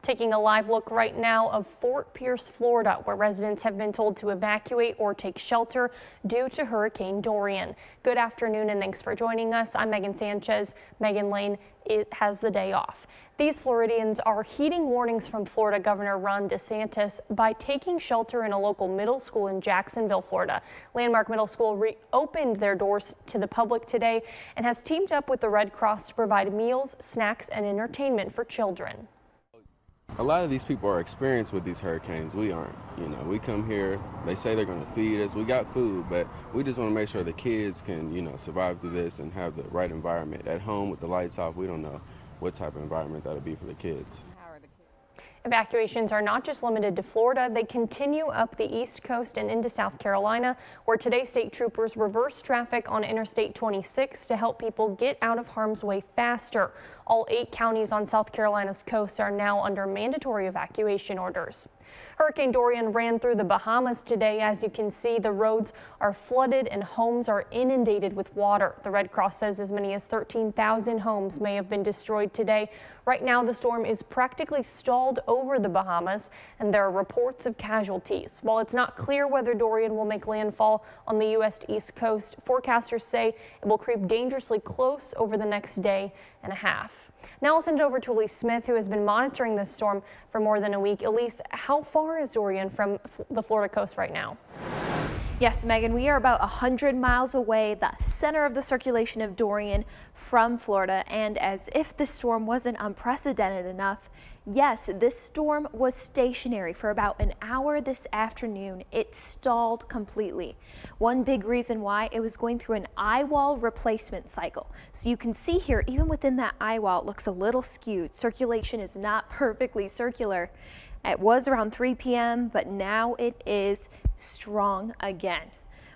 Taking a live look right now of Fort Pierce, Florida, where residents have been told to evacuate or take shelter due to Hurricane Dorian. Good afternoon and thanks for joining us. I'm Megan Sanchez. Megan Lane has the day off. These Floridians are heeding warnings from Florida Governor Ron DeSantis by taking shelter in a local middle school in Jacksonville, Florida. Landmark Middle School reopened their doors to the public today and has teamed up with the Red Cross to provide meals, snacks, and entertainment for children. A lot of these people are experienced with these hurricanes. We aren't. We come here, they say they're going to feed us. We got food, but we just want to make sure the kids can, survive through this and have the right environment. At home with the lights off, we don't know what type of environment that'll be for the kids. Evacuations are not just limited to Florida. They continue up the East Coast and into South Carolina, where today state troopers reversed traffic on Interstate 26 to help people get out of harm's way faster. All 8 counties on South Carolina's coast are now under mandatory evacuation orders. Hurricane Dorian ran through the Bahamas today. As you can see, the roads are flooded and homes are inundated with water. The Red Cross says as many as 13,000 homes may have been destroyed today. Right now, the storm is practically stalled over the Bahamas, and there are reports of casualties. While it's not clear whether Dorian will make landfall on the U.S. East Coast, forecasters say it will creep dangerously close over the next day and a half. Now I'll send it over to Elise Smith, who has been monitoring this storm for more than a week. Elise, how far is Dorian from the Florida coast right now? Yes, Megan, we are about 100 miles away, the center of the circulation of Dorian from Florida. And as if the storm wasn't unprecedented enough, yes, this storm was stationary for about an hour this afternoon. It stalled completely. One big reason why, it was going through an eye wall replacement cycle. So you can see here, even within that eye wall, it looks a little skewed. Circulation is not perfectly circular. It was around 3 p.m., but now it is strong again.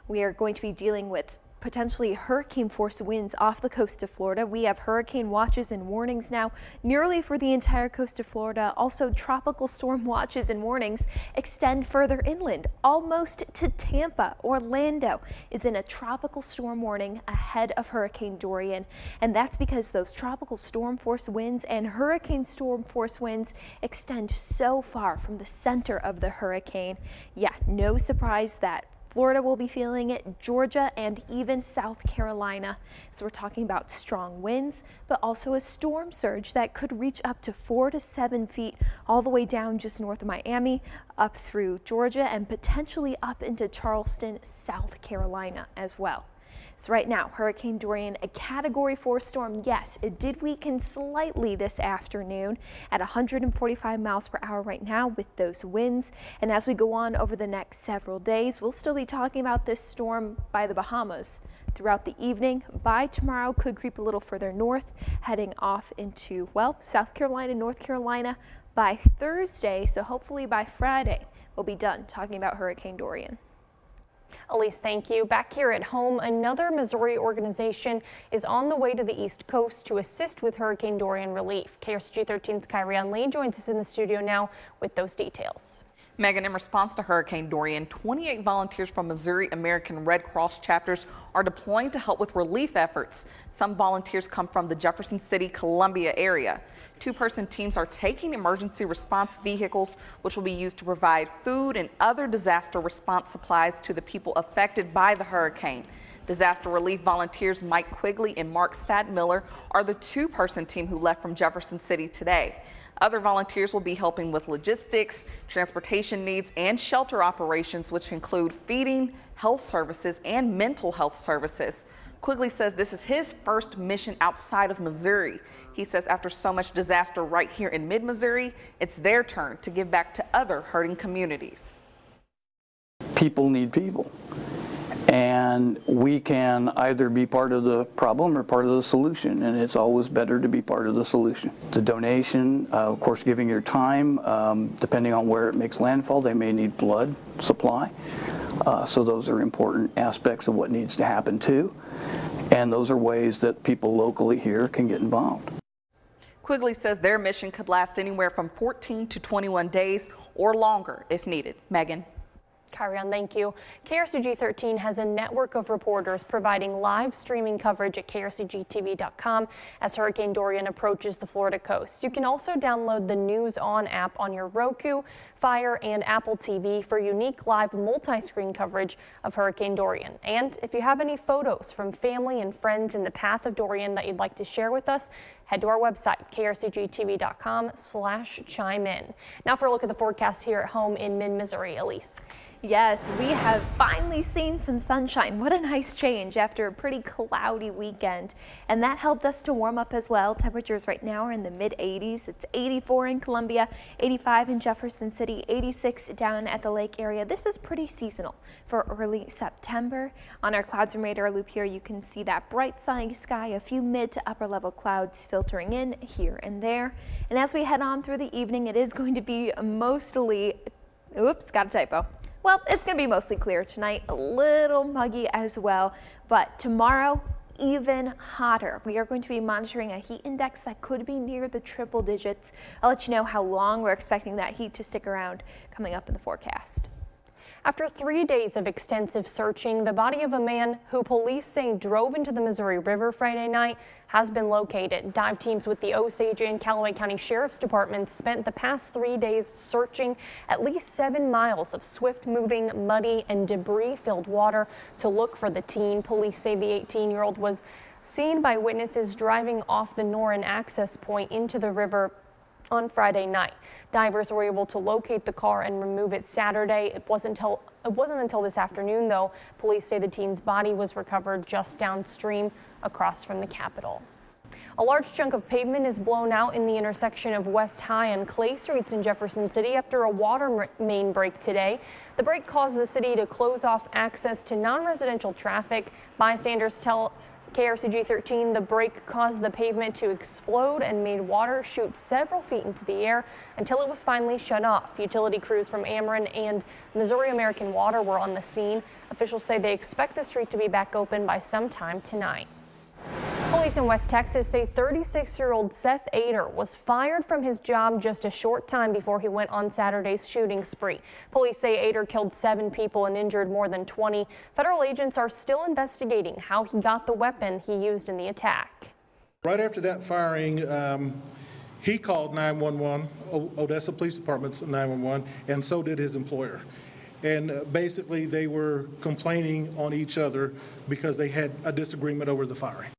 We are going to be dealing with potentially hurricane force winds off the coast of Florida. We have hurricane watches and warnings now nearly for the entire coast of Florida. Also, tropical storm watches and warnings extend further inland, almost to Tampa. Orlando is in a tropical storm warning ahead of Hurricane Dorian, and that's because those tropical storm force winds and hurricane storm force winds extend so far from the center of the hurricane. Yeah, no surprise that Florida will be feeling it, Georgia and even South Carolina. So we're talking about strong winds, but also a storm surge that could reach up to 4 to 7 feet all the way down just north of Miami, up through Georgia, and potentially up into Charleston, South Carolina as well. So right now, Hurricane Dorian, a Category 4 storm. Yes, it did weaken slightly this afternoon at 145 miles per hour right now with those winds. And as we go on over the next several days, we'll still be talking about this storm by the Bahamas throughout the evening. By tomorrow, could creep a little further north, heading off into, well, South Carolina, North Carolina by Thursday. So hopefully by Friday, we'll be done talking about Hurricane Dorian. Elise, thank you. Back here at home, another Missouri organization is on the way to the East Coast to assist with Hurricane Dorian relief. KRSG 13's Kyrian Lee joins us in the studio now with those details. Megan, in response to Hurricane Dorian, 28 volunteers from Missouri American Red Cross chapters are deploying to help with relief efforts. Some volunteers come from the Jefferson City, Columbia area. 2-person teams are taking emergency response vehicles, which will be used to provide food and other disaster response supplies to the people affected by the hurricane. Disaster relief volunteers Mike Quigley and Mark Stadmiller are the 2-person team who left from Jefferson City today. Other volunteers will be helping with logistics, transportation needs, and shelter operations, which include feeding, health services, and mental health services. Quigley says this is his first mission outside of Missouri. He says after so much disaster right here in mid-Missouri, it's their turn to give back to other hurting communities. People need people. And we can either be part of the problem or part of the solution, and it's always better to be part of the solution. The donation, of course, giving your time, depending on where it makes landfall, they may need blood supply. So those are important aspects of what needs to happen too. And those are ways that people locally here can get involved. Quigley says their mission could last anywhere from 14 to 21 days or longer if needed. Megan. Tyrion, thank you. KRCG 13 has a network of reporters providing live streaming coverage at krcgtv.com as Hurricane Dorian approaches the Florida coast. You can also download the News On app on your Roku, Fire, and Apple TV for unique live multi-screen coverage of Hurricane Dorian. And if you have any photos from family and friends in the path of Dorian that you'd like to share with us, head to our website, krcgtv.com/chime in. Now for a look at the forecast here at home in mid-Missouri. Elise. Yes, we have finally seen some sunshine. What a nice change after a pretty cloudy weekend. And that helped us to warm up as well. Temperatures right now are in the mid-80s. It's 84 in Columbia, 85 in Jefferson City, 86 down at the lake area. This is pretty seasonal for early September. On our clouds and radar loop here, you can see that bright sunny sky, a few mid to upper level clouds filtering in here and there. And as we head on through the evening, it is going to be mostly, oops, got a typo. Well, it's going to be mostly clear tonight, a little muggy as well, but tomorrow even hotter. We are going to be monitoring a heat index that could be near the triple digits. I'll let you know how long we're expecting that heat to stick around coming up in the forecast. After 3 days of extensive searching, the body of a man who police say drove into the Missouri River Friday night has been located. Dive teams with the Osage and Callaway County Sheriff's Department spent the past 3 days searching at least 7 miles of swift-moving, muddy, and debris-filled water to look for the teen. Police say the 18-year-old was seen by witnesses driving off the Norrin access point into the river on Friday night. Divers were able to locate the car and remove it Saturday. It wasn't until this afternoon, though. Police say the teen's body was recovered just downstream across from the Capitol. A large chunk of pavement is blown out in the intersection of West High and Clay Streets in Jefferson City after a water main break today. The break caused the city to close off access to non-residential traffic. Bystanders tell KRCG 13 the break caused the pavement to explode and made water shoot several feet into the air until it was finally shut off. Utility crews from Ameren and Missouri American Water were on the scene. Officials say they expect the street to be back open by sometime tonight. Police in West Texas say 36-year-old Seth Ader was fired from his job just a short time before he went on Saturday's shooting spree. Police say Ader killed 7 people and injured more than 20. Federal agents are still investigating how he got the weapon he used in the attack. Right after that firing, he called 911, Odessa Police Department's 911, and so did his employer. And basically they were complaining on each other because they had a disagreement over the firing.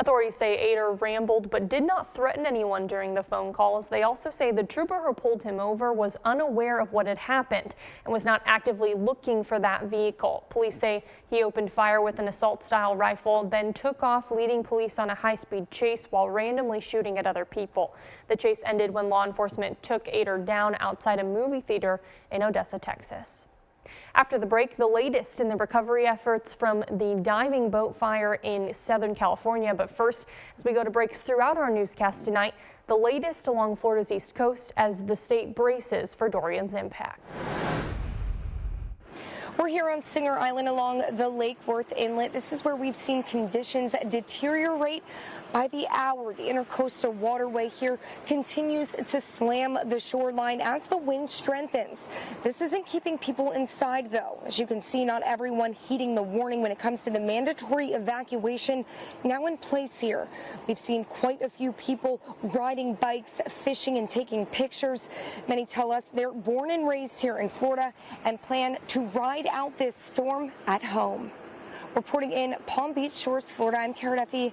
Authorities say Ader rambled but did not threaten anyone during the phone calls. They also say the trooper who pulled him over was unaware of what had happened and was not actively looking for that vehicle. Police say he opened fire with an assault-style rifle, then took off, leading police on a high-speed chase while randomly shooting at other people. The chase ended when law enforcement took Ader down outside a movie theater in Odessa, Texas. After the break, the latest in the recovery efforts from the diving boat fire in Southern California. But first, as we go to breaks throughout our newscast tonight, the latest along Florida's east coast as the state braces for Dorian's impact. We're here on Singer Island along the Lake Worth Inlet. This is where we've seen conditions deteriorate by the hour. The intercoastal waterway here continues to slam the shoreline as the wind strengthens. This isn't keeping people inside, though. As you can see, not everyone heeding the warning when it comes to the mandatory evacuation now in place here. We've seen quite a few people riding bikes, fishing, and taking pictures. Many tell us they're born and raised here in Florida and plan to ride out this storm at home. Reporting in Palm Beach Shores, Florida, I'm Kara Duffy.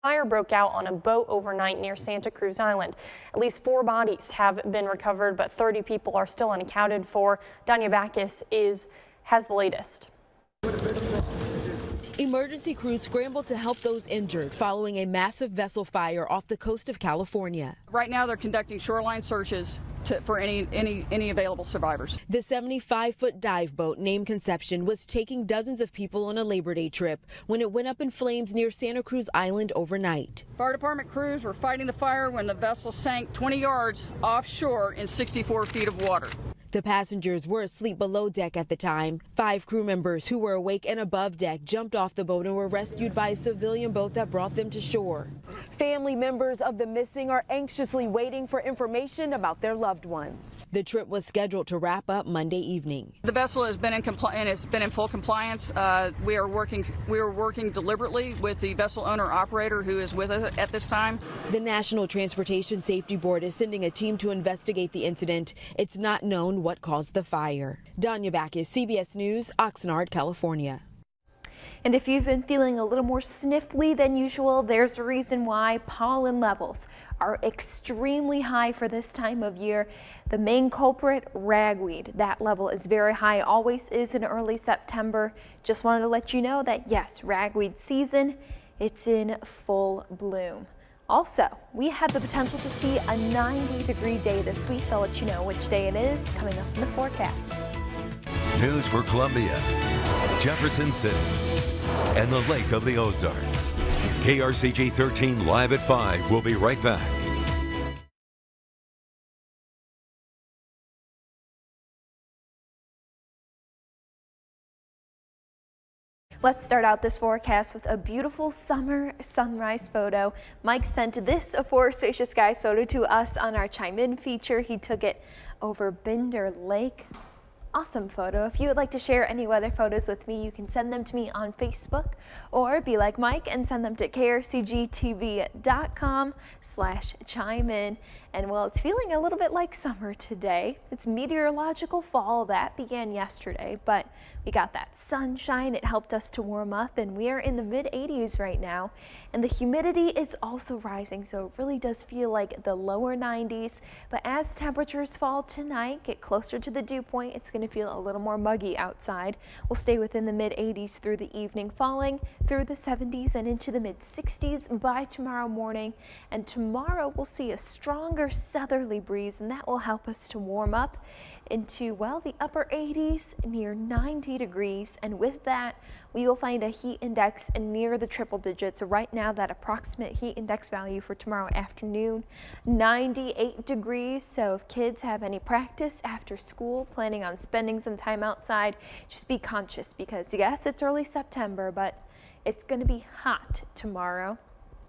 Fire broke out on a boat overnight near Santa Cruz Island. At least 4 bodies have been recovered, but 30 people are still unaccounted for. Danya Backus has the latest. Emergency crews scrambled to help those injured following a massive vessel fire off the coast of California. Right now they're conducting shoreline searches for any available survivors. The 75-foot dive boat named Conception was taking dozens of people on a Labor Day trip when it went up in flames near Santa Cruz Island overnight. Fire department crews were fighting the fire when the vessel sank 20 yards offshore in 64 feet of water. The passengers were asleep below deck at the time. 5 crew members who were awake and above deck jumped off the boat and were rescued by a civilian boat that brought them to shore. Family members of the missing are anxiously waiting for information about their loved ones. The trip was scheduled to wrap up Monday evening. The vessel has been in full compliance. We are working deliberately with the vessel owner operator who is with us at this time. The National Transportation Safety Board is sending a team to investigate the incident. It's not known what caused the fire. Danya Backus, CBS News, Oxnard, California. And if you've been feeling a little more sniffly than usual, there's a reason why. Pollen levels are extremely high for this time of year. The main culprit, ragweed. That level is very high, always is in early September. Just wanted to let you know that yes, ragweed season, it's in full bloom. Also, we have the potential to see a 90-degree day this week. I'll let you know which day it is coming up in the forecast. News for Columbia, Jefferson City, and the Lake of the Ozarks. KRCG 13 live at 5. We'll be right back. Let's start out this forecast with a beautiful summer sunrise photo. Mike sent this For Spacious Skies photo to us on our Chime In feature. He took it over Binder Lake. Awesome photo. If you would like to share any weather photos with me, you can send them to me on Facebook or be like Mike and send them to krcgtv.com/chime-in. And well, it's feeling a little bit like summer today. It's meteorological fall that began yesterday, but we got that sunshine. It helped us to warm up, and we are in the mid-80s right now. And the humidity is also rising, so it really does feel like the lower 90s. But as temperatures fall tonight, get closer to the dew point, it's going to feel a little more muggy outside. We'll stay within the mid-80s through the evening, falling through the 70s and into the mid-60s by tomorrow morning. And tomorrow we'll see a stronger southerly breeze, and that will help us to warm up into, well, the upper 80s, near 90 degrees. And with that, we will find a heat index near the triple digits. Right now, that approximate heat index value for tomorrow afternoon, 98 degrees. So if kids have any practice after school, planning on spending some time outside, just be conscious because yes, it's early September, but it's going to be hot tomorrow.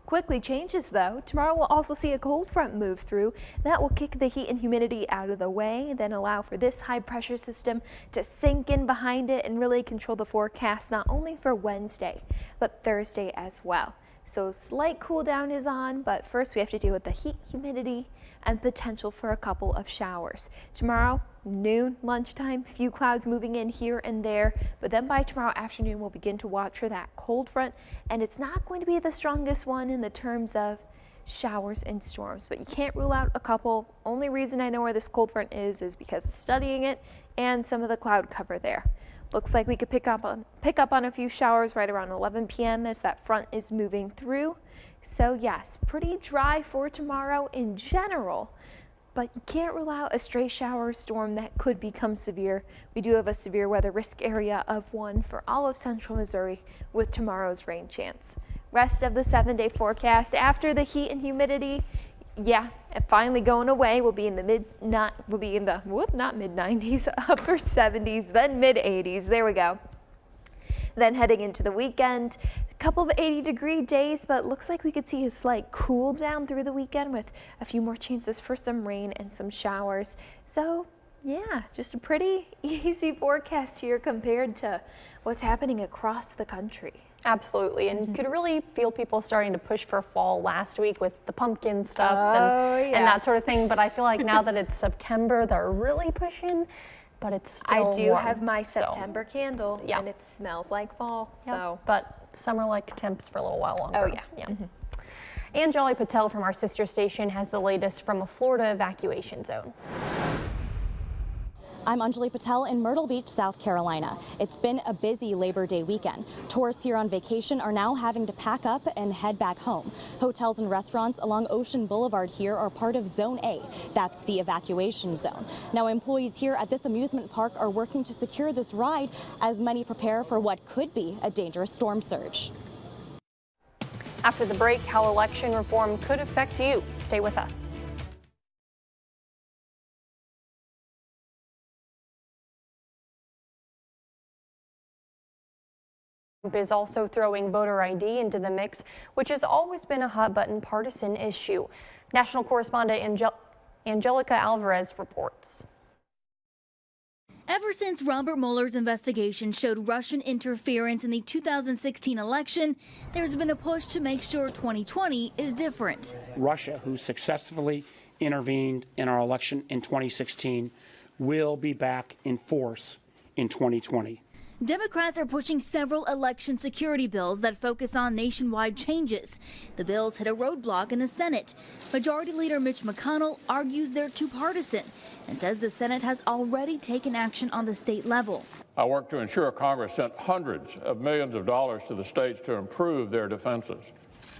Quickly changes though. Tomorrow we'll also see a cold front move through. That will kick the heat and humidity out of the way, then allow for this high pressure system to sink in behind it and really control the forecast not only for Wednesday, but Thursday as well. So slight cool down is on, but first we have to deal with the heat, humidity, and potential for a couple of showers. Tomorrow, noon, lunchtime, few clouds moving in here and there, but then by tomorrow afternoon, we'll begin to watch for that cold front, and it's not going to be the strongest one in the terms of showers and storms, but you can't rule out a couple. Only reason I know where this cold front is because of studying it and some of the cloud cover there. Looks like we could pick up on a few showers right around 11 p.m. as that front is moving through. So yes, pretty dry for tomorrow in general, but you can't rule out a stray shower or storm that could become severe. We do have a severe weather risk area of 1 for all of central Missouri with tomorrow's rain chance. Rest of the 7-day forecast after the heat and humidity, yeah, and finally going away. We'll be in the not mid-90s, upper 70s, then mid-80s. There we go. Then heading into the weekend, a couple of 80-degree days, but looks like we could see a slight cool down through the weekend with a few more chances for some rain and some showers. So yeah, just a pretty easy forecast here compared to what's happening across the country. Absolutely, and you could really feel people starting to push for fall last week with the pumpkin stuff and that sort of thing. But I feel like now that it's September, they're really pushing, but it's still I do warm, have my so. September candle, and it smells like fall. So, but summer-like temps for a little while longer. Oh yeah. And Jolly Patel from our sister station has the latest from a Florida evacuation zone. I'm Anjali Patel in Myrtle Beach, South Carolina. It's been a busy Labor Day weekend. Tourists here on vacation are now having to pack up and head back home. Hotels and restaurants along Ocean Boulevard here are part of Zone A. That's the evacuation zone. Now, employees here at this amusement park are working to secure this ride as many prepare for what could be a dangerous storm surge. After the break, how election reform could affect you. Stay with us. is also throwing voter ID into the mix, which has always been a hot-button partisan issue. National correspondent Angelica Alvarez reports. Ever since Robert Mueller's investigation showed Russian interference in the 2016 election, there's been a push to make sure 2020 is different. Russia, who successfully intervened in our election in 2016, will be back in force in 2020. Democrats are pushing several election security bills that focus on nationwide changes. The bills hit a roadblock in the Senate. Majority Leader Mitch McConnell argues they're too partisan and says the Senate has already taken action on the state level. I worked to ensure Congress sent hundreds of millions of dollars to the states to improve their defenses.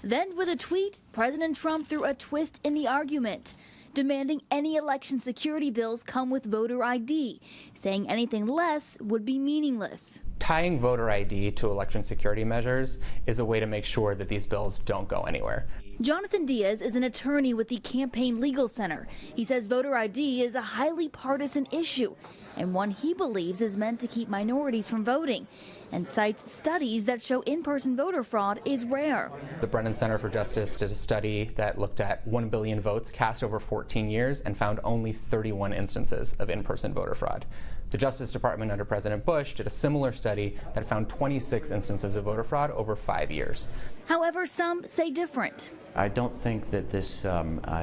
Then with a tweet, President Trump threw a twist in the argument, demanding any election security bills come with voter ID, saying anything less would be meaningless. Tying voter ID to election security measures is a way to make sure that these bills don't go anywhere. Jonathan Diaz is an attorney with the Campaign Legal Center. He says voter ID is a highly partisan issue and one he believes is meant to keep minorities from voting, and cites studies that show in-person voter fraud is rare. The Brennan Center for Justice did a study that looked at 1 billion votes cast over 14 years and found only 31 instances of in-person voter fraud. The Justice Department under President Bush did a similar study that found 26 instances of voter fraud over 5 years. However, some say different. I don't think that this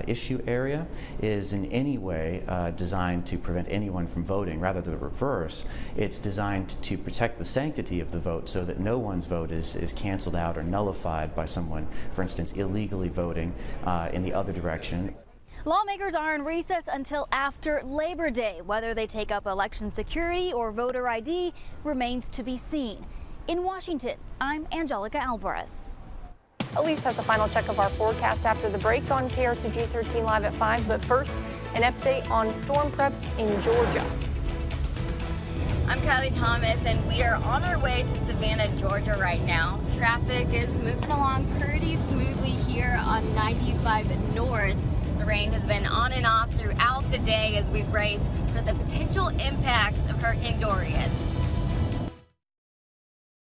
issue area is in any way designed to prevent anyone from voting. Rather the reverse, it's designed to protect the sanctity of the vote so that no one's vote is canceled out or nullified by someone, for instance, illegally voting in the other direction. Lawmakers are in recess until after Labor Day. Whether they take up election security or voter ID remains to be seen. In Washington, I'm Angelica Alvarez. Elise has a final check of our forecast after the break on KRCG 13 Live at 5. But first, an update on storm preps in Georgia. I'm Kylie Thomas, and we are on our way to Savannah, Georgia right now. Traffic is moving along pretty smoothly here on 95 North. The rain has been on and off throughout the day as we brace for the potential impacts of Hurricane Dorian.